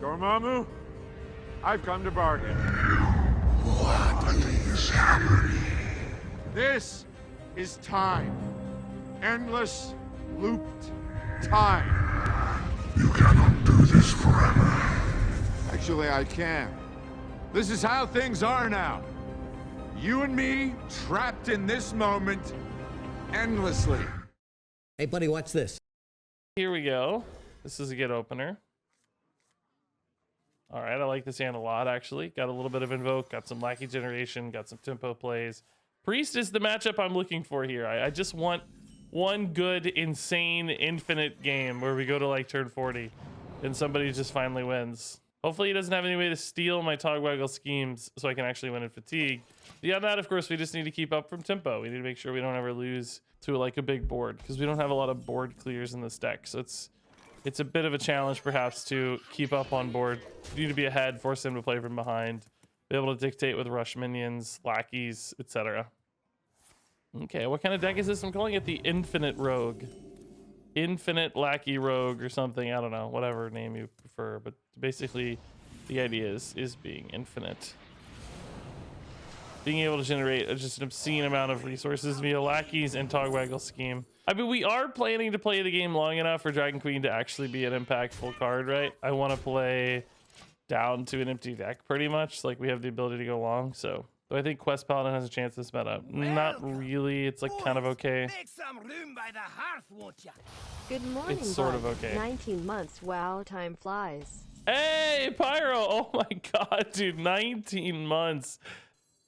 Dormammu, I've come to bargain. What is happening? This is time. Endless, looped time. You cannot do this forever. Actually, I can. This is how things are now. You and me, trapped in this moment, endlessly. Hey, buddy, watch this. Here we go. This is a good opener. All right, I like this hand a lot, actually. Got a little bit of Invoke, got some Lackey Generation, got some Tempo plays. Priest is the matchup I'm looking for here. I just want one good, insane, infinite game where we go to like turn 40 and somebody just finally wins. Hopefully he doesn't have any way to steal my Togwaggle schemes so I can actually win in Fatigue. Beyond that, of course, we just need to keep up from Tempo. We need to make sure we don't ever lose to like a big board because we don't have a lot of board clears in this deck. So it's a bit of a challenge perhaps to keep up on board. You need to be ahead, force him to play from behind, be able to dictate with rush minions, lackeys, etc. Okay, what kind of deck is this? I'm calling it the Infinite Rogue. Infinite Lackey Rogue or something. I don't know, whatever name you prefer, but basically the idea is being infinite. Being able to generate just an obscene amount of resources via lackeys and Togwaggle scheme. I mean, we are planning to play the game long enough for Dragon Queen to actually be an impactful card, right? I want to play down to an empty deck pretty much. Like, we have the ability to go long, so. Do I think Quest Paladin has a chance this meta? Not really. It's like kind of okay. Make some room by the hearth, won't ya? Good morning, It's sort of bud. okay. 19 months. Wow, time flies. Hey, Pyro! Oh my god, dude. 19 months.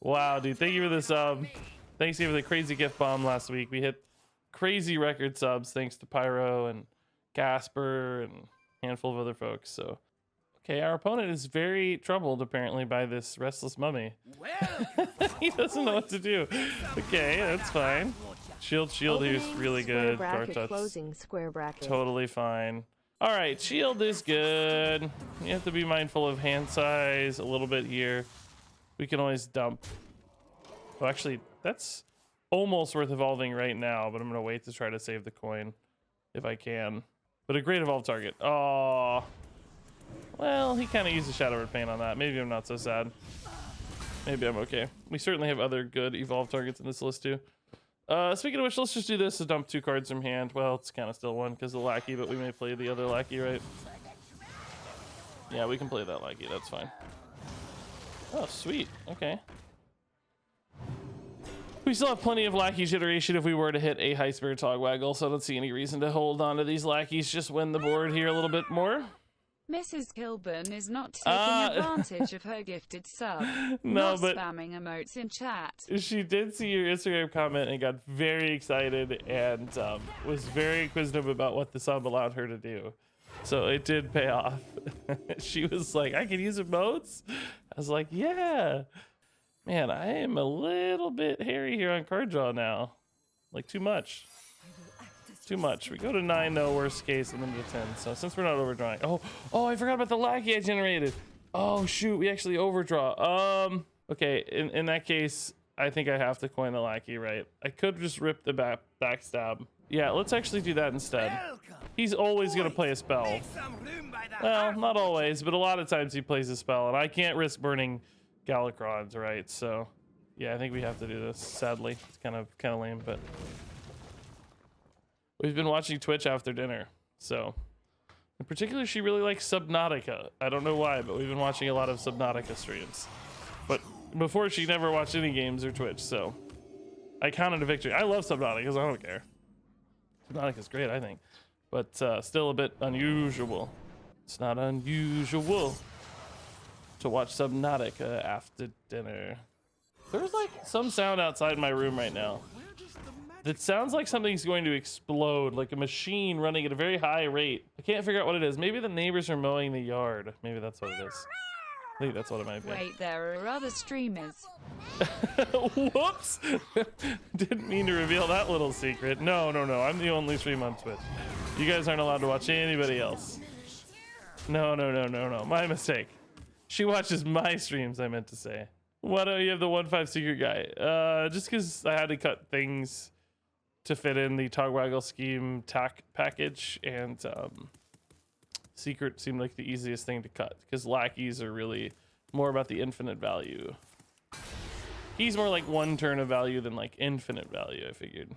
Wow, dude. Thank you for the sub. Thanks you for the crazy gift bomb last week. We hit crazy record subs thanks to Pyro and Casper and a handful of other folks. So, okay, our opponent is very troubled apparently by this restless mummy. He doesn't know what to do. Okay, that's fine. Shield here's Opening, really square good. bracket, Garchot's closing square bracket. totally fine. All right, shield is good. You have to be mindful of hand size a little bit here. We can always dump. Oh, actually, that's almost worth evolving right now, but I'm gonna wait to try to save the coin if I can. But a great evolve target. Oh, well, he kind of used a Shadow Word Pain on that. Maybe I'm not so sad. Maybe I'm okay. We certainly have other good evolve targets in this list too. Speaking of which, let's just do this to dump 2 cards from hand. Well, it's kind of still one because of the Lackey, but we may play the other Lackey, right? Yeah, we can play that Lackey. That's fine. Oh, sweet. Okay. We still have plenty of Lackey generation if we were to hit a High Spirit Togwaggle, so I don't see any reason to hold on to these Lackeys. Just win the board here a little bit more. Mrs. Kilburn is not taking advantage of her gifted sub. No, not but spamming emotes in chat. she did see your Instagram comment and got very excited and was very inquisitive about what the sub allowed her to do. So it did pay off. She was like, I can use emotes? I was like, yeah. Man, I am a little bit hairy here on card draw now. Like, too much. Too much. We go to 9 though, worst case, and then to 10. So since we're not overdrawing. Oh, I forgot about the Lackey I generated. Oh, shoot, we actually overdraw. Okay, in that case, I think I have to coin the Lackey, right? I could just rip the backstab. Yeah, let's actually do that instead. He's always going to play a spell. Well, not always, but a lot of times he plays a spell, and I can't risk burning Galakronds, right? So, yeah, I think we have to do this, sadly. It's kind of lame, but... We've been watching Twitch after dinner, so... In particular, she really likes Subnautica. I don't know why, but we've been watching a lot of Subnautica streams. But before, she never watched any games or Twitch, so... I counted a victory. I love Subnautica, because I don't care. Subnautica's great, I think. But still a bit unusual. It's not unusual to watch Subnautica after dinner. There's like some sound outside my room right now. That sounds like something's going to explode, like a machine running at a very high rate. I can't figure out what it is. Maybe the neighbors are mowing the yard. Maybe that's what it is. I think that's what it might be. Wait, there are other streamers. Whoops! Didn't mean to reveal that little secret. No. I'm the only stream on Twitch. You guys aren't allowed to watch anybody else. No. My mistake. She watches my streams, I meant to say. Why don't you have the 1-5 secret guy? Just because I had to cut things to fit in the Togwaggle scheme tack package, and Secret seemed like the easiest thing to cut because lackeys are really more about the infinite value. He's more like 1 turn of value than like infinite value, I figured.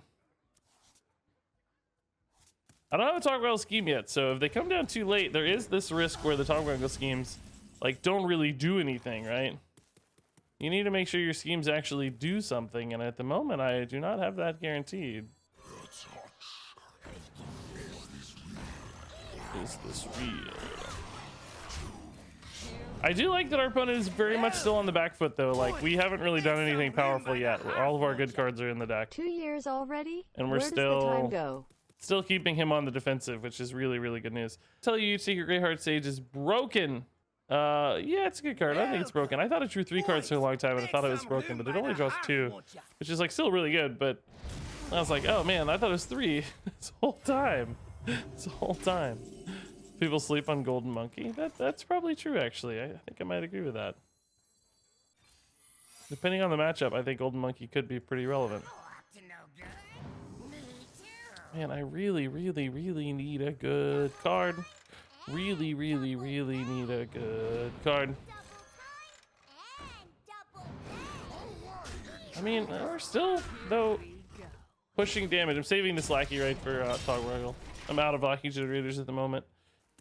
I don't have a Togwaggle scheme yet, so if they come down too late, there is this risk where the Togwaggle schemes like don't really do anything, right? You need to make sure your schemes actually do something, and at the moment I do not have that guaranteed. Is this real? I do like that our opponent is very much still on the back foot though. Like we haven't really done anything powerful yet. All of our good cards are in the deck. 2 years already? And we're Where does the time go? still keeping him on the defensive, which is really, really good news. Tell you Secret Greyheart Sage is broken. Yeah, it's a good card. I think it's broken. I thought it drew 3 cards for a long time and I thought it was broken, but it only draws 2, which is like still really good, but I was like, oh man, I thought it was 3 this whole time. This whole time. People sleep on Golden Monkey. That's probably true, actually. I think I might agree with that. Depending on the matchup, I think Golden Monkey could be pretty relevant. Man, I really, really, really need a good card. Really, really, really need a good card. I mean, we're still, though, pushing damage. I'm saving this lackey right for Togwaggle. I'm out of lackey generators at the moment.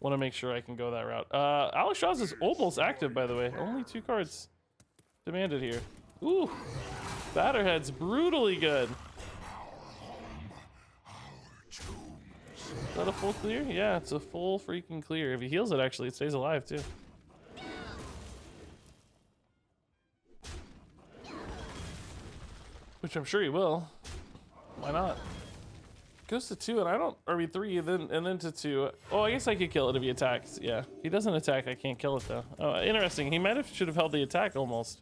Want to make sure I can go that route. Alexstrasza is almost active, by the way. Only 2 cards demanded here. Ooh, Batterhead's brutally good. Is that a full clear? Yeah, it's a full freaking clear. If he heals it, actually, it stays alive too. Which I'm sure he will. Why not? Goes to 2 and I don't, or 3 and then to 2. Oh, I guess I could kill it if he attacks. Yeah, if he doesn't attack, I can't kill it though. Oh, interesting. He should have held the attack almost.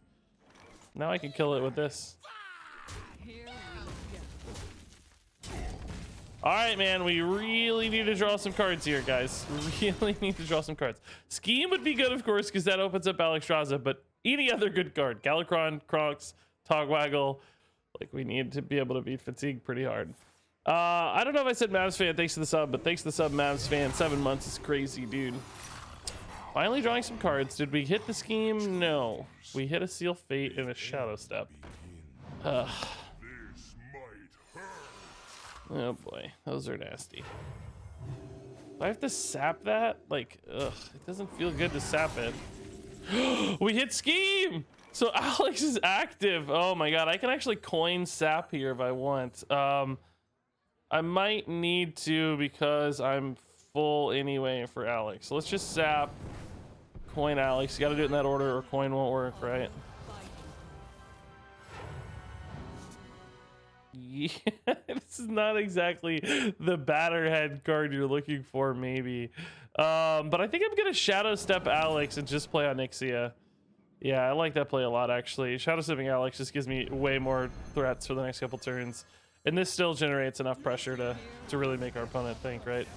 Now I can kill it with this. All right, man, we really need to draw some cards here, guys. We really need to draw some cards. Scheme would be good, of course, because that opens up Alexstrasza, but any other good card, Galakrond, Kronks, Togwaggle, like we need to be able to beat Fatigue pretty hard. I don't know if I said Mavs fan, thanks to the sub, but thanks to the sub, Mavs fan. 7 months is crazy, dude. Finally drawing some cards. Did we hit the scheme? No. We hit a Seal Fate and a Shadow Step. Oh boy, those are nasty. Do I have to sap that? Like, ugh, it doesn't feel good to sap it. We hit scheme! So Alex is active. Oh my god, I can actually coin sap here if I want. I might need to because I'm full anyway for Alex. So let's just sap, coin Alex. You gotta do it in that order or coin won't work, right? Yeah, this is not exactly the Batterhead card you're looking for, maybe. But I think I'm gonna Shadow Step Alex and just play Onyxia. Yeah, I like that play a lot, actually. Shadow Stepping Alex just gives me way more threats for the next couple turns. And this still generates enough pressure to really make our opponent think, right?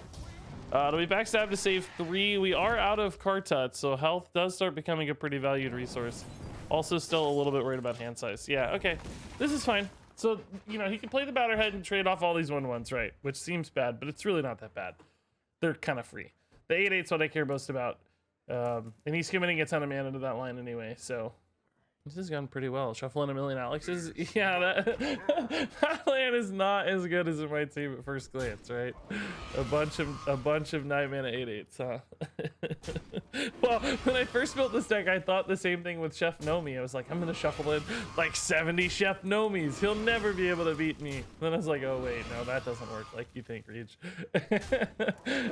Do we backstab to save 3? We are out of Kartut, so health does start becoming a pretty valued resource. Also still a little bit worried about hand size. Yeah, okay. This is fine. So, you know, he can play the Batterhead and trade off all these 1/1s, right? Which seems bad, but it's really not that bad. They're kind of free. The 8/8's what I care most about. And he's committing a ton of mana to that line anyway, so this has gone pretty well. Shuffling a million Alexes. Yeah, that land is not as good as it might seem at first glance, right? A bunch of 9 mana 8/8s, huh? Well, when I first built this deck, I thought the same thing with Chef Nomi. I was like, I'm gonna shuffle in like 70 Chef Nomis. He'll never be able to beat me. Then I was like, oh wait, no, that doesn't work like you think, Reach. I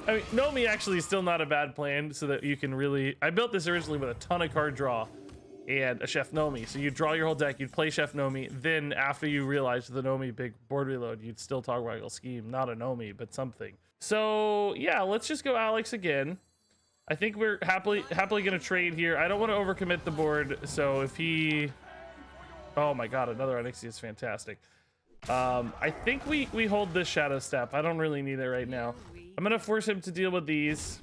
mean, Nomi actually is still not a bad plan, so that you can really. I built this originally with a ton of card draw and a Chef Nomi. So you draw your whole deck, you'd play Chef Nomi, then after you realize the Nomi big board reload, you'd still Togwaggle scheme. Not a Nomi, but something. So yeah, let's just go Alex again. I think we're happily gonna trade here. I don't want to overcommit the board, so if he... Oh my god, another Onyxia is fantastic. I think we hold this Shadow Step. I don't really need it right now. I'm gonna force him to deal with these.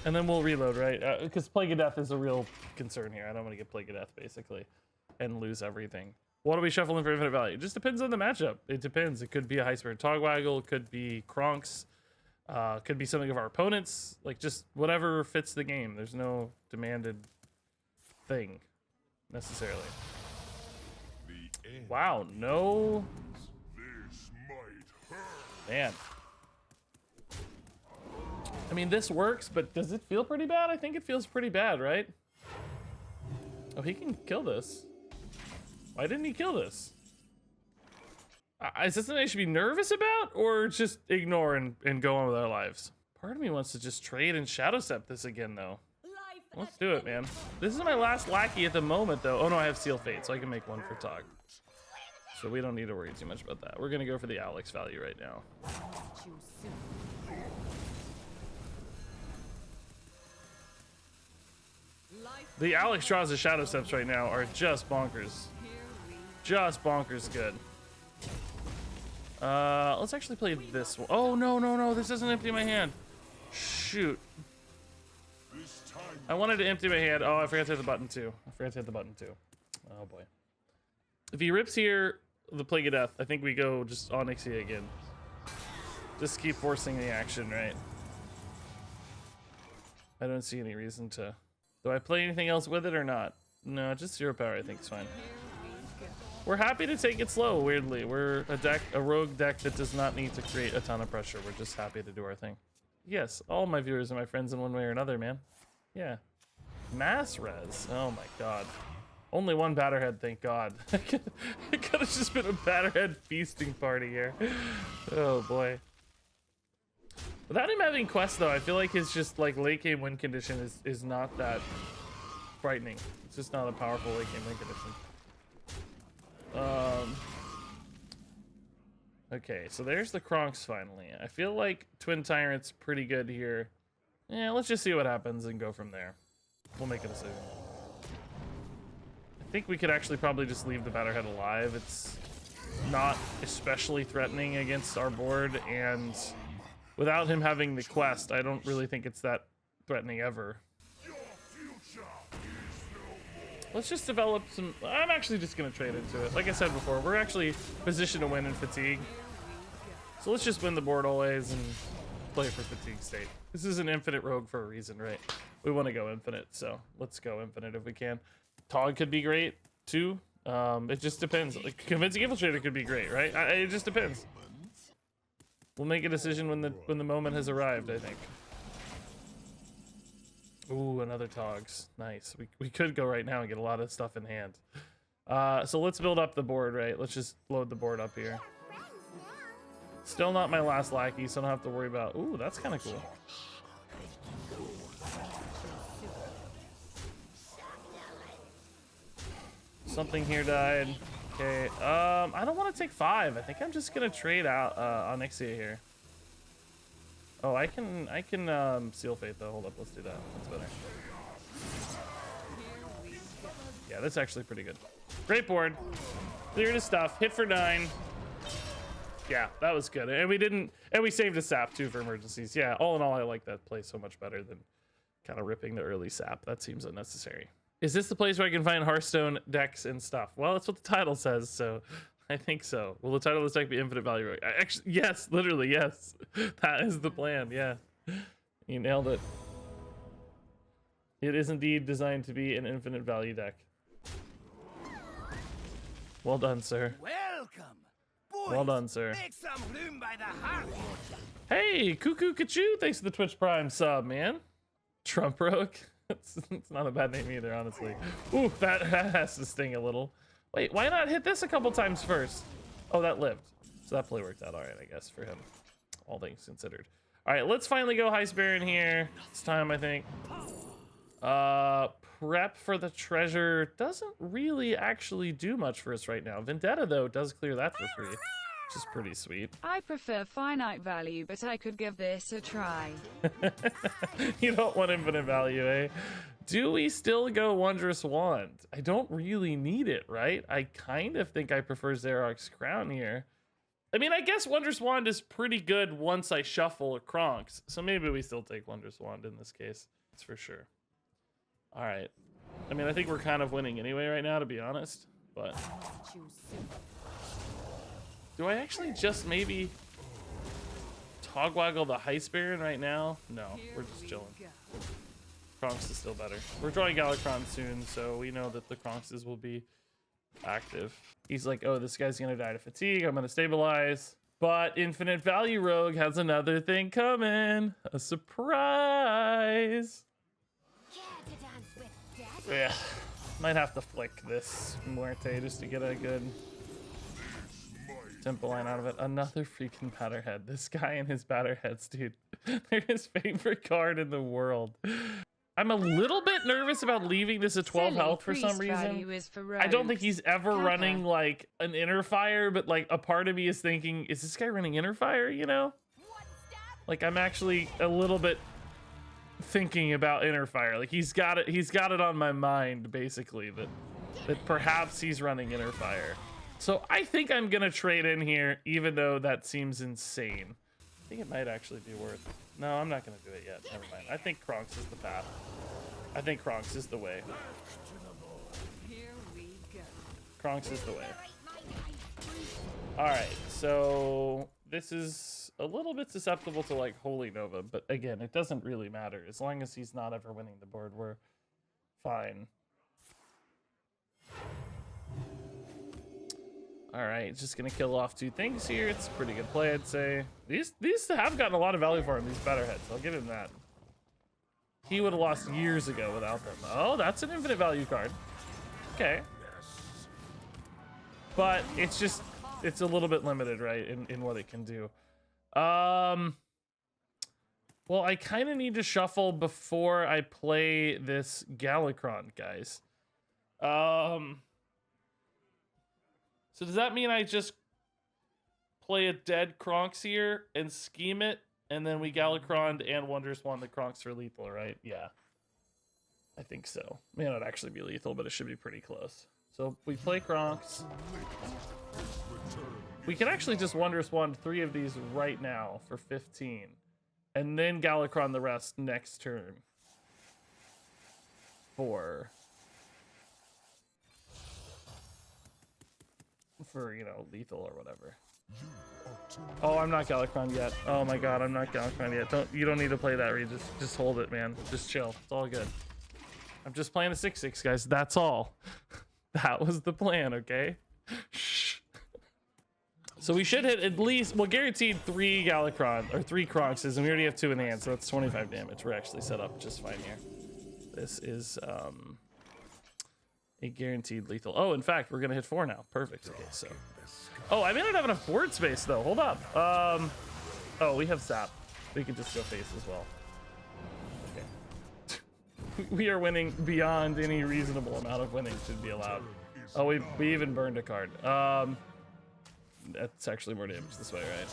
And then we'll reload, right? Because Plague of Death is a real concern here. I don't want to get Plague of Death, basically, and lose everything. What do we shuffle in for infinite value? It just depends on the matchup. It depends. It could be a High Spirit Togwaggle. It could be Kronks. Could be something of our opponents, like just whatever fits the game. There's no demanded thing necessarily. Wow, no. Man. I mean, this works, but does it feel pretty bad? I think it feels pretty bad, right? Oh, he can kill this. Why didn't he kill this? Is this something I should be nervous about, or just ignore and go on with our lives? Part of me wants to just trade and shadow step this again, though. Let's do it, man. This is my last lackey at the moment, though. Oh no, I have Seal Fate, so I can make one for Tog. So we don't need to worry too much about that. We're gonna go for the Alexvalue right now. The Alexstrasza shadow steps right now are just bonkers. Just bonkers good. Let's actually play this one. Oh, no, this doesn't empty my hand. Shoot. I wanted to empty my hand. Oh, I forgot to hit the button too. Oh boy. If he rips here, the Plague of Death, I think we go just Onyxia again. Just keep forcing the action, right? I don't see any reason to. Do I play anything else with it or not? No, just 0 power I think is fine. We're happy to take it slow, weirdly. We're a rogue deck that does not need to create a ton of pressure. We're just happy to do our thing. Yes, all my viewers are my friends in one way or another, man. Yeah. Mass res. Oh my god. Only one Batterhead, thank god. It could have just been a Batterhead feasting party here. Oh boy. Without him having quests though, I feel like his just like late game win condition is not that frightening. It's just not a powerful late game win condition. Okay, so there's the Kronks finally. I feel like Twin Tyrant's pretty good here. Yeah, let's just see what happens and go from there. We'll make a decision. I think we could actually probably just leave the Batterhead alive. It's not especially threatening against our board, and without him having the quest, I don't really think it's that threatening ever. Let's just develop some. I'm actually just gonna trade into it. Like I said before, we're actually positioned to win in Fatigue. So let's just win the board always and play for Fatigue state. This is an infinite rogue for a reason, right? We want to go infinite, so let's go infinite if we can. Tog could be great too. It just depends. Like Convincing Infiltrator could be great, right? It just depends. We'll make a decision when the moment has arrived, I think. Ooh, another Togs. Nice. We could go right now and get a lot of stuff in hand. So let's build up the board, right? Let's just load the board up here. Still not my last lackey, so I don't have to worry about. Ooh, that's kind of cool. Something here died. Okay. I don't want to take 5. I think I'm just gonna trade out Onyxia here. Oh, I can Seal Fate though. Hold up, let's do that. That's better. Yeah, that's actually pretty good. Great board. Cleared his stuff. Hit for 9. Yeah, that was good. And we saved a sap too for emergencies. Yeah, all in all, I like that play so much better than kind of ripping the early sap. That seems unnecessary. Is this the place where I can find Hearthstone decks and stuff? Well, that's what the title says, so I think so. Will the title of this deck be Infinite Value Rogue? Actually, yes, literally, yes. That is the plan, yeah. You nailed it. It is indeed designed to be an infinite value deck. Well done, sir. Welcome. Boys, well done, sir. Make some room by the Hearthstone. Hey, Cuckoo Kachoo, thanks for the Twitch Prime sub, man. Trump Rogue. It's not a bad name either, honestly. Ooh, that has to sting a little. Wait, why not hit this a couple times first? Oh, that lived. So that play worked out all right, I guess, for him. All things considered. All right, let's finally go Heist Baron here. It's time, I think. Prep for the treasure doesn't really actually do much for us right now. Vendetta, though, does clear that for free, which is pretty sweet. I prefer finite value, but I could give this a try. You don't want infinite value, eh? Do we still go Wondrous Wand? I don't really need it, right? I kind of think I prefer Xerox Crown here. I mean, I guess Wondrous Wand is pretty good once I shuffle Kronks, so maybe we still take Wondrous Wand in this case. That's for sure. All right. I mean, I think we're kind of winning anyway right now, to be honest, but... Do I actually just maybe Togwaggle the Heist Baron right now? No, we're just chilling. Kronx is still better. We're drawing Galakrond soon, so we know that the Kronxes will be active. He's like, oh, this guy's gonna die to fatigue. I'm gonna stabilize. But Infinite Value Rogue has another thing coming. A surprise. Yeah, might have to flick this Muerte just to get a good tempo line out of it. Another freaking Batterhead. This guy and his Batterheads, dude. They're his favorite card in the world. I'm a little bit nervous about leaving this at 12 health for some reason. I don't think he's ever running like an Inner Fire, but like a part of me is thinking, is this guy running Inner Fire, you know? Like I'm actually a little bit thinking about Inner Fire. Like he's got it on my mind basically that perhaps he's running Inner Fire. So I think I'm gonna trade in here, even though that seems insane. I think it might actually be worth it. No, I'm not gonna do it yet. Never mind. I think Kronx is the path. I think Kronx is the way. Kronx is the way. Alright, so this is a little bit susceptible to like Holy Nova, but again, it doesn't really matter. As long as he's not ever winning the board, we're fine. All right, just gonna kill off 2 things here. It's a pretty good play, I'd say. These have gotten a lot of value for him, these Batterheads. I'll give him that. He would have lost years ago without them. Oh, that's an infinite value card. Okay. But it's a little bit limited, right, in what it can do. Well, I kind of need to shuffle before I play this Galakrond, guys. So does that mean I just play a dead Kronx here and scheme it, and then we Galakrond and Wonderswan the Kronx for lethal, right? Yeah. I think so. May not actually be lethal, but it should be pretty close. So we play Kronx. We can actually just Wonderswan 3 of these right now for 15. And then Galakrond the rest next turn. For you know, lethal or whatever. Oh, I'm not Galakrond yet. Oh my god, I'm not Galakrond yet. You don't need to play that, Reed. Just hold it, man. Just chill. It's all good. I'm just playing a 6/6, guys. That's all. That was the plan, okay? Shh. So we should hit at least, well, guaranteed 3 Galakrond or 3 Kronxes, and we already have 2 in the hand, so that's 25 damage. We're actually set up just fine here. This is a guaranteed lethal. Oh, in fact, we're gonna hit 4 now. Perfect. Okay, so. Oh, I may not have enough board space though. Hold up. Oh, we have sap. We can just go face as well. Okay. We are winning beyond any reasonable amount of winning should be allowed. Oh, we even burned a card. That's actually more damage this way, right?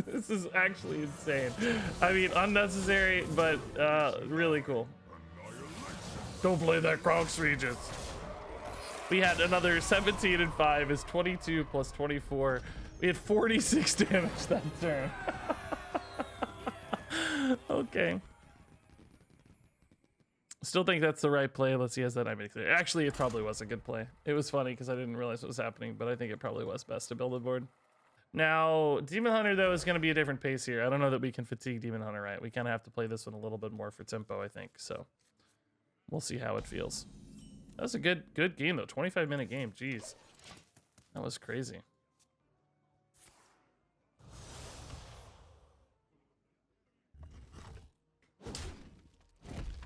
This is actually insane. I mean, unnecessary, but really cool. Don't play that Kronx Regis. We had another 17 and 5 is 22 plus 24. We had 46 damage that turn. Okay. Still think that's the right play. Let's see, has that I made it clear. Actually, it probably was a good play. It was funny because I didn't realize what was happening, but I think it probably was best to build a board. Now, Demon Hunter, though, is going to be a different pace here. I don't know that we can fatigue Demon Hunter, right? We kind of have to play this one a little bit more for tempo, I think. So we'll see how it feels. That was a good game, though. 25-minute game. Jeez. That was crazy.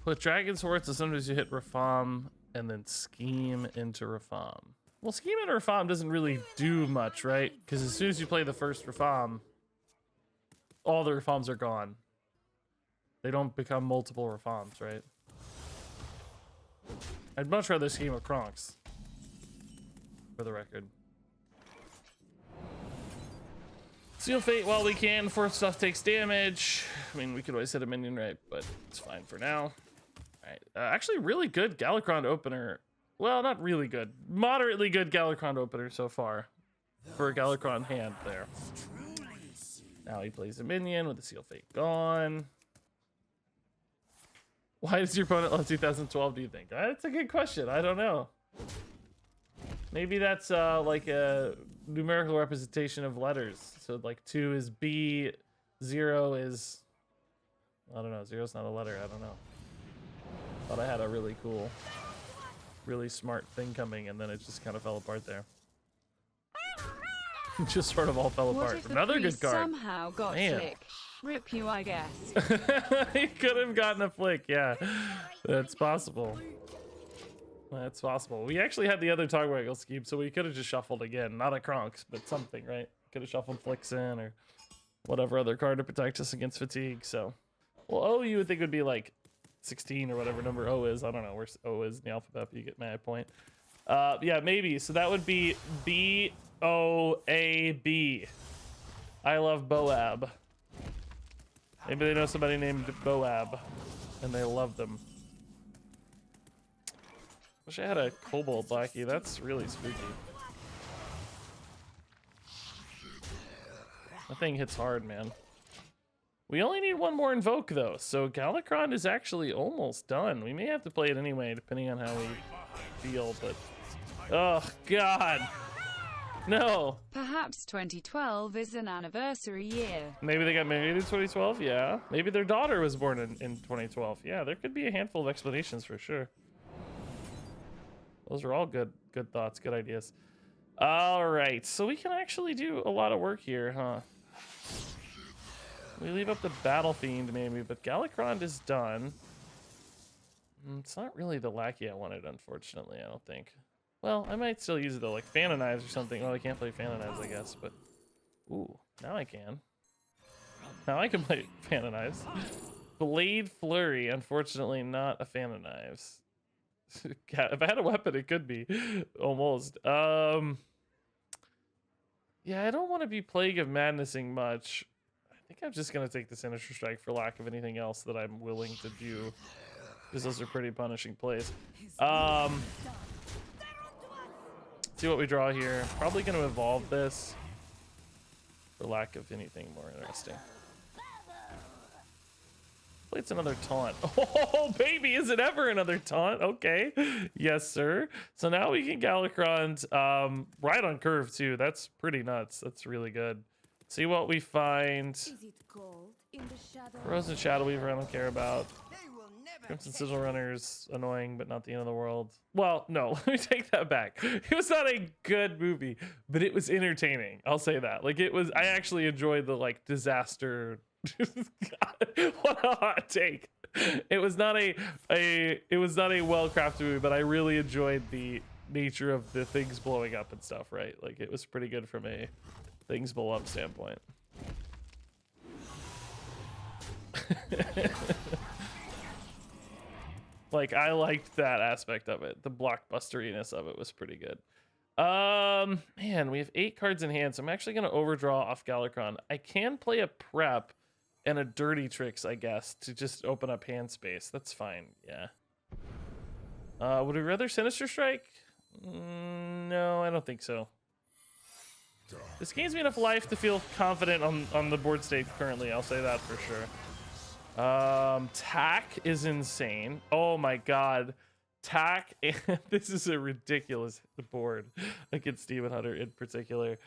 With Dragon's Horse, sometimes you hit Rafam and then scheme into Rafam. Well, scheme into Rafam doesn't really do much, right? Because as soon as you play the first Rafam, all the Rafams are gone. They don't become multiple Rafams, right? I'd much rather scheme a Kronx, for the record. Seal Fate while we can before stuff takes damage. I mean, we could always hit a minion, right? But it's fine for now. All right, actually really good Galakrond opener. Well, not really good. Moderately good Galakrond opener so far for a Galakrond hand there. Now he plays a minion with the Seal Fate gone. Why does your opponent love 2012, do you think? That's a good question. I don't know. Maybe that's like a numerical representation of letters. So like 2 is B, 0 is, I don't know, 0's not a letter, I don't know. Thought I had a really cool, really smart thing coming, and then it just kind of fell apart there. Just sort of all fell What apart. if the Another priest good card. somehow got Man. flick? Rip you, I guess. He could have gotten a flick, yeah. That's possible. That's possible. We actually had the other Togwaggle scheme, so we could have just shuffled again. Not a Kronks, but something, right? Could have shuffled flicks in or whatever other card to protect us against fatigue, so. Well, O you would think would be like 16 or whatever number O is. I don't know where O is in the alphabet, but you get my point. Yeah, maybe. So that would be B-O-A-B. I love Boab. Maybe they know somebody named Boab, and they love them. Wish I had a Kobold Lackey. That's really spooky. That thing hits hard, man. We only need one more Invoke, though, so Galakrond is actually almost done. We may have to play it anyway, depending on how we feel, but... Oh, God! No! Perhaps 2012 is an anniversary year. Maybe they got married in 2012? Yeah. Maybe their daughter was born in 2012. Yeah, there could be a handful of explanations for sure. Those are all good thoughts, good ideas. All right, so we can actually do a lot of work here, huh? We leave up the Battle Fiend maybe, but Galakrond is done. It's not really the Lackey I wanted, unfortunately, I don't think. Well, I might still use it though, like Fan of Knives or something. Oh, I can't play Fan of Knives, I guess, but... Ooh, now I can. Now I can play Fan of Knives. Blade Flurry, unfortunately not a Fan of Knives. If I had a weapon, it could be. Almost. Yeah, I don't want to be Plague of Madnessing much. I think I'm just going to take the Sinister Strike for lack of anything else that I'm willing to do. Because those are pretty punishing plays. See what we draw here. Probably going to evolve this for lack of anything more interesting. It's another taunt. Oh, baby, is it ever another taunt? Okay. Yes, sir. So now we can Galakrond right on curve, too. That's pretty nuts. That's really good. See what we find. Frozen Shadow Weaver, I don't care about. Crimson Sigil Runner's annoying, but not the end of the world. Well, no, let me take that back. It was not a good movie, but it was entertaining. I'll say that. Like, it was, I actually enjoyed the, like, disaster... God, what a hot take. It was not a well-crafted movie, but I really enjoyed the nature of the things blowing up and stuff, right? Like, it was pretty good from a things blow up standpoint. Like, I liked that aspect of it. The blockbusteriness of it was pretty good. Man, we have 8 cards in hand, so I'm actually going to overdraw off Galakrond. I can play a prep and a Dirty Tricks, I guess, to just open up hand space. That's fine, yeah. Would we rather Sinister Strike? No, I don't think so. This gains me enough life to feel confident on the board state currently, I'll say that for sure. Tack is insane. Oh my god. Tack, and this is a ridiculous board against Demon Hunter in particular.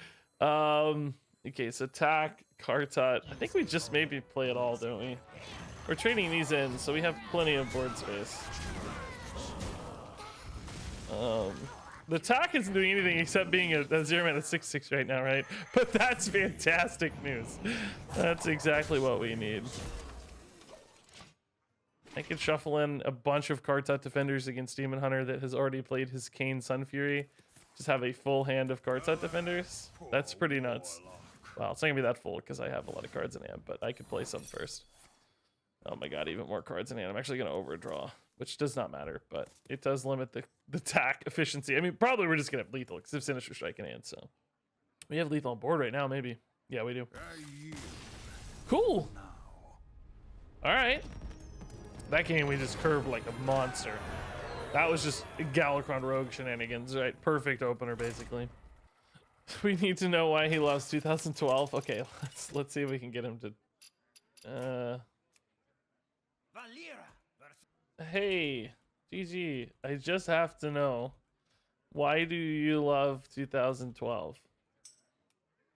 Okay, so Tack, Kartut. I think we just maybe play it all, don't we? We're trading these in, so we have plenty of board space. The Tack isn't doing anything except being a 0-mana 6/6 right now, right? But that's fantastic news. That's exactly what we need. I could shuffle in a bunch of Kartut defenders against Demon Hunter that has already played his Kane Sun Fury. Just have a full hand of Kartut defenders. That's pretty nuts. Well, it's not gonna be that full because I have a lot of cards in hand, but I could play some first. Oh my god, even more cards in hand. I'm actually gonna overdraw, which does not matter, but it does limit the tack efficiency. I mean, probably we're just gonna have lethal because of Sinister Strike in hand, so. We have lethal on board right now, maybe. Yeah, we do. Cool. All right. That game we just curved like a monster. That was just Galakrond Rogue shenanigans, right? Perfect opener, basically. We need to know why he loves 2012. Okay, let's see if we can get him to. Hey, GG. I just have to know, why do you love 2012?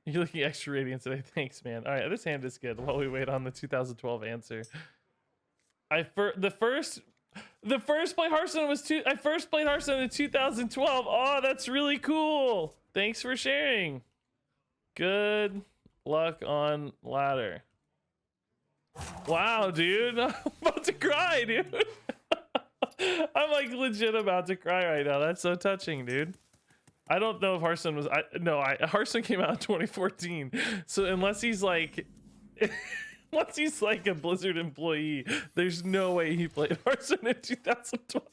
You're looking extra radiant today. Thanks, man. All right, this hand is good while we wait on the 2012 answer. The first play Hearthstone was I first played Hearthstone in 2012. Oh, that's really cool. Thanks for sharing. Good luck on ladder. Wow, dude. I'm about to cry, dude. I'm like legit about to cry right now. That's so touching, dude. I don't know if Hearthstone was Hearthstone came out in 2014. So unless he's like unless he's like a Blizzard employee, there's no way he played Hearthstone in 2012.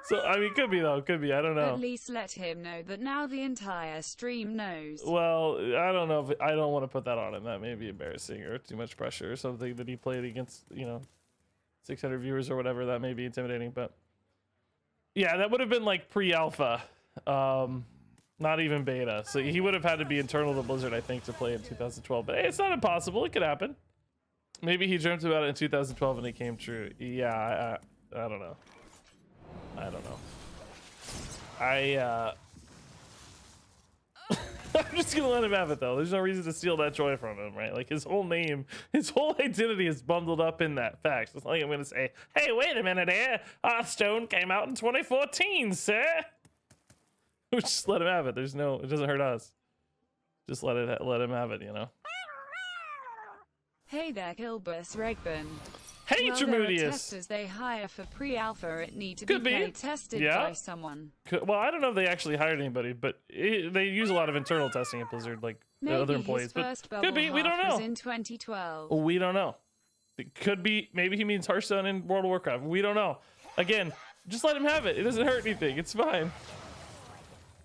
So I mean, could be though, could be. I don't know. At least let him know that now the entire stream knows. Well, I don't know if I don't want to put that on him. That may be embarrassing or too much pressure or something that he played against, 600 viewers or whatever. That may be intimidating, but yeah, that would have been like pre-alpha, not even beta. So he would have had to be internal to Blizzard, I think, to play in 2012. But hey, it's not impossible. It could happen. Maybe he dreamt about it in 2012 and it came true. Yeah, I don't know. I don't know. I'm just gonna let him have it though. There's no reason to steal that joy from him, right? Like his whole name, his whole identity is bundled up in that fact. It's not like I'm gonna say, hey, wait a minute here. Hearthstone came out in 2014, sir. Just let him have it. It doesn't hurt us. Just let him have it, Hey there, Kilbus Regburn. Hey, well, there are Tremudius. testers they hire for pre-alpha. It need to Could be be. play tested by someone. Well, I don't know if they actually hired anybody, but they use a lot of internal testing at Blizzard, like other employees. His But could be. We don't know. Was in 2012. We don't know. It could be. Maybe he means Hearthstone in World of Warcraft. We don't know. Again, just let him have it. It doesn't hurt anything. It's fine.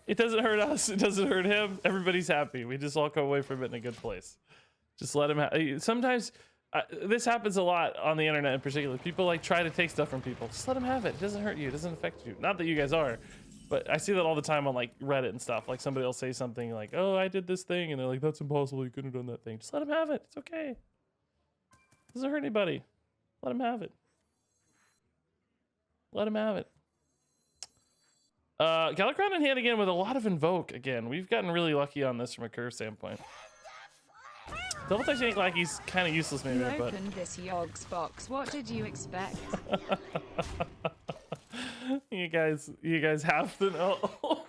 It doesn't hurt us. It doesn't hurt him. Everybody's happy. We just all come away from it in a good place. Just let him have. Sometimes. This happens a lot on the internet in particular. People like try to take stuff from people. Just let them have it. It doesn't hurt you. It doesn't affect you. Not that you guys are, but I see that all the time on like Reddit and stuff. Like somebody will say something like, "Oh, I did this thing," and they're like, "That's impossible. You couldn't have done that thing." Just let them have it. It's okay. It doesn't hurt anybody. Let them have it. Let them have it. Galakrond in hand again with a lot of invoke. Again, we've gotten really lucky on this from a curve standpoint. Double touch ain't like he's kind of useless maybe, You but opened this Yogs box. What did you expect? you guys have to know.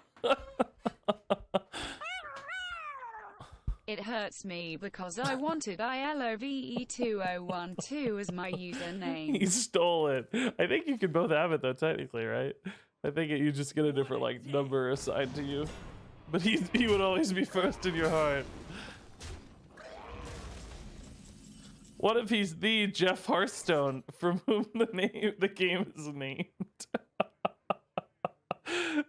It hurts me because I wanted ILOVE2012 as my username. He stole it. I think you can both have it though, technically, right? I think you just get a different like number assigned to you, but he would always be first in your heart. What if he's the Jeff Hearthstone from whom the game is named?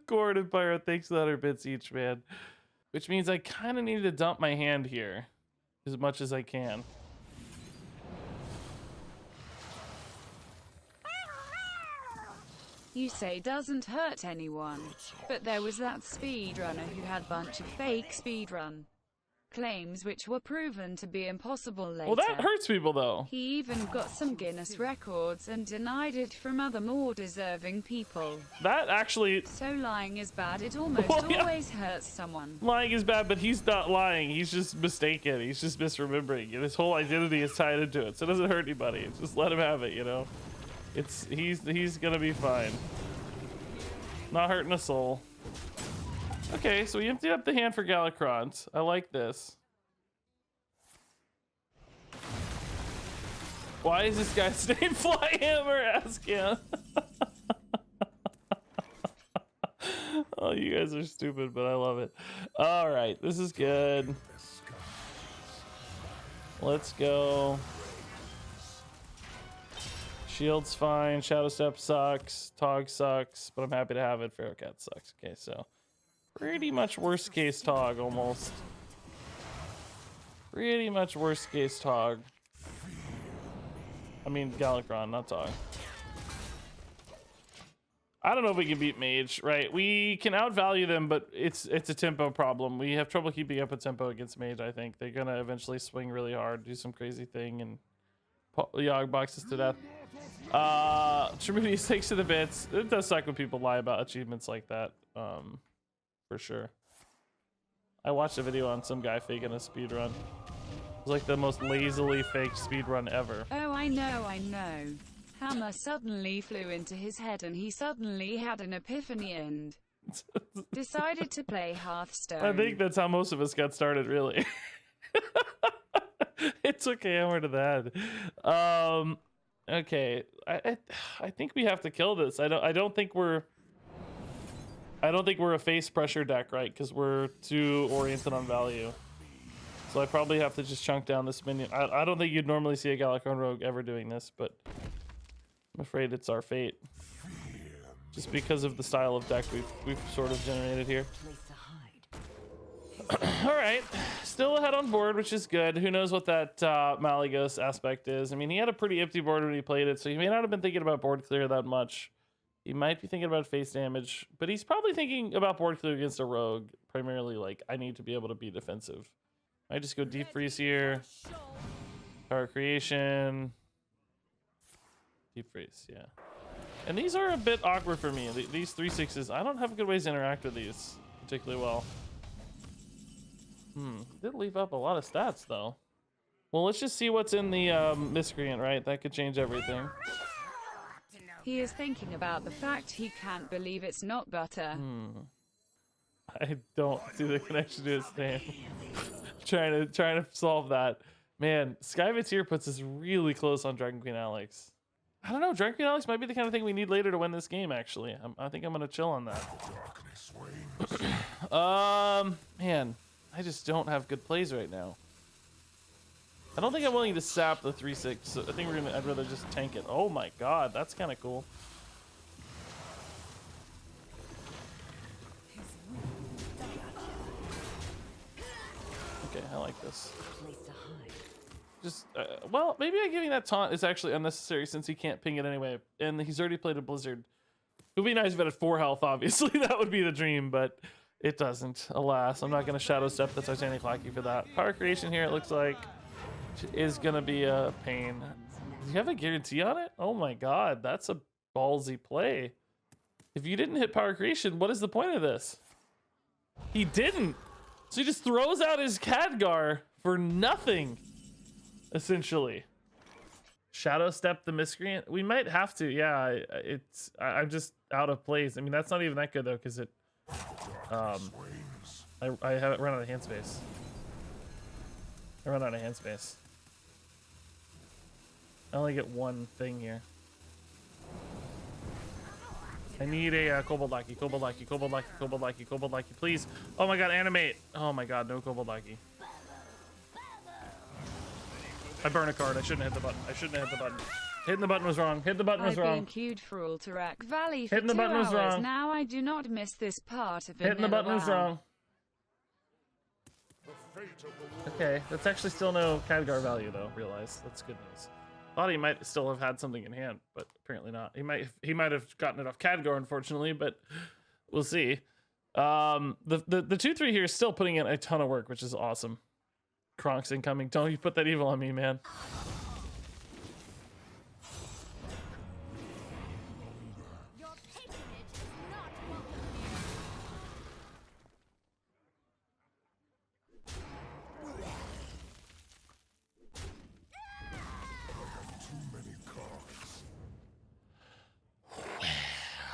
Gord and Pyro, thanks 100 bits each, man. Which means I kind of need to dump my hand here as much as I can. You say doesn't hurt anyone, but there was that speedrunner who had bunch of fake speedrun claims which were proven to be impossible later. Well, that hurts people though. He even got some Guinness records and denied it from other more deserving people. That actually... So lying is bad. It almost always hurts someone. Lying is bad, but he's not lying. He's just mistaken. He's just misremembering. And his whole identity is tied into it. So it doesn't hurt anybody. Just let him have it, He's gonna be fine. Not hurting a soul. Okay, so we emptied up the hand for Galakrond. I like this. Why is this guy's name Flyhammer? Ask him. Oh, you guys are stupid, but I love it. All right, this is good. Let's go. Shield's fine. Shadow Step sucks. Tog sucks, but I'm happy to have it. Feral Cat sucks. Okay, so pretty much worst case Tog almost. Pretty much worst case Tog. I mean Galakrond, not Tog. I don't know if we can beat Mage, right? We can outvalue them, but it's a tempo problem. We have trouble keeping up with tempo against Mage, I think. They're gonna eventually swing really hard, do some crazy thing, and Yogg boxes to death. Tremudius takes to the bits. It does suck when people lie about achievements like that, for sure. I watched a video on some guy faking a speed run. It was like the most lazily faked speed run ever. Oh, I know. Hammer suddenly flew into his head and he suddenly had an epiphany and decided to play Hearthstone. I think that's how most of us got started, really. It took a hammer to the head. Okay, I think we have to kill this. I don't think we're a face pressure deck, right? Because we're too oriented on value. So I probably have to just chunk down this minion. I don't think you'd normally see a Galakrond Rogue ever doing this, but I'm afraid it's our fate. Just because of the style of deck we've sort of generated here. All right, still ahead on board, which is good. Who knows what that Malygos aspect is? I mean, he had a pretty empty board when he played it, so he may not have been thinking about board clear that much. He might be thinking about face damage, but he's probably thinking about board clear against a rogue, primarily like, I need to be able to be defensive. I just go deep freeze here. Power creation. Deep freeze, yeah. And these are a bit awkward for me. These 3/6s, I don't have good ways to interact with these particularly well. Did leave up a lot of stats though. Well, let's just see what's in the miscreant, right? That could change everything. He is thinking about the fact he can't believe it's not butter. I don't see the connection to his name. trying to solve that. Man, Sky Vizier puts us really close on Dragon Queen Alex. I don't know, Dragon Queen Alex might be the kind of thing we need later to win this game, actually. I think I'm gonna chill on that. Man, I just don't have good plays right now. I don't think I'm willing to sap the 3/6. So I think I'd rather just tank it. Oh my god, that's kind of cool. Okay, I like this. Just, well, maybe giving that taunt is actually unnecessary since he can't ping it anyway. And he's already played a Blizzard. It would be nice if it had 4 health, obviously. That would be the dream, but it doesn't. Alas, I'm not going to Shadow Step the Titanic Lackey for that. Power creation here, it looks like, is going to be a pain. Do you have a guarantee on it? Oh my god, that's a ballsy play. If you didn't hit power creation, what is the point of this? He didn't. So he just throws out his Khadgar for nothing, essentially. Shadow Step the Miscreant? We might have to, yeah. I'm just out of place. I mean, that's not even that good though, because it I haven't run out of hand space. I run out of hand space. I only get one thing here. I need a Kobold Lackey, Kobold Lackey, Kobold Lackey, Kobold Lackey, Kobold Lackey, please. Oh my god, animate. Oh my god, no Kobold Lackey. I burn a card. I shouldn't have hit the button. I shouldn't have hit the button. Hitting the button was wrong. Hit the button was wrong. I've been queued for Alterac Valley for Hitting the 2 button was hours. wrong. Now I do not miss this part of it. Hitting the button was wrong. Okay, that's actually still no Khadgar value though. Realize that's good news. Thought he might still have had something in hand, but apparently not. He might have gotten it off Khadgar, unfortunately, but we'll see. The 2/3 here is still putting in a ton of work, which is awesome. Kronk's incoming. Don't you put that evil on me, man. Your patronage is not welcome.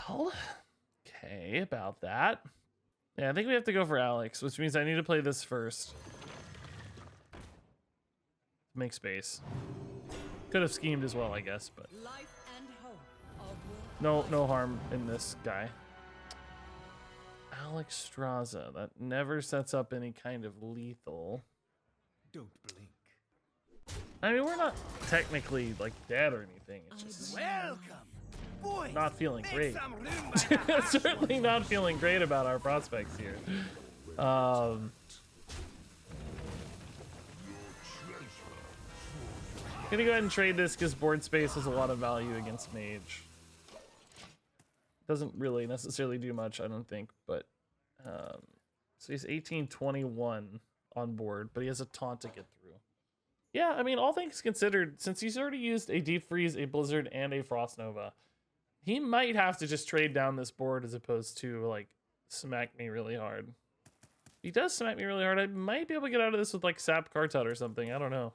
Well, okay, about that. Yeah, I think we have to go for Alex, which means I need to play this first. Make space. Could have schemed as well, I guess, but no harm in this guy. Alexstrasza, that never sets up any kind of lethal. Don't blink. I mean, we're not technically like dead or anything. It's just Welcome. Boys, not feeling make great. some room by the Certainly not feeling great about our prospects here. Gonna go ahead and trade this because board space has a lot of value against Mage. Doesn't really necessarily do much, I don't think, but so he's 18-21 on board, but he has a taunt to get through. Yeah, I mean, all things considered, since he's already used a Deep Freeze, a Blizzard, and a Frost Nova, he might have to just trade down this board as opposed to like smack me really hard. he does smack me really hard, I might be able to get out of this with like Sap Kartut or something. I don't know.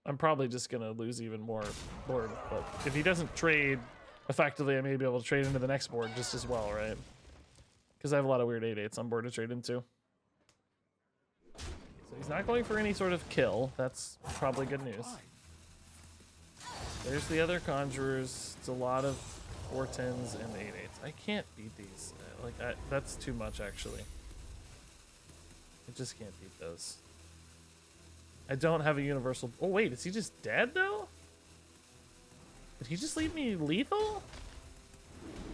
I'm probably just gonna lose even more board, but if he doesn't trade effectively, I may be able to trade into the next board just as well, right? Because I have a lot of weird 8/8s on board to trade into. So he's not going for any sort of kill. That's probably good news. There's the other conjurers. It's a lot of 4/10s and 8/8s. I can't beat these. That's too much, actually. I just can't beat those. I don't have a universal. Oh wait, is he just dead though? Did he just leave me lethal?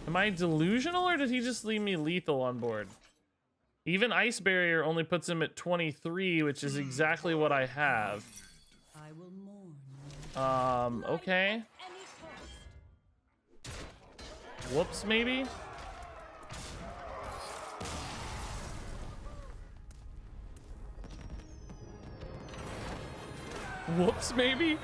Am I delusional, or did he just leave me lethal on board? Even Ice Barrier only puts him at 23, which is exactly what I have. I will mourn. Okay. Whoops, maybe? Whoops, maybe?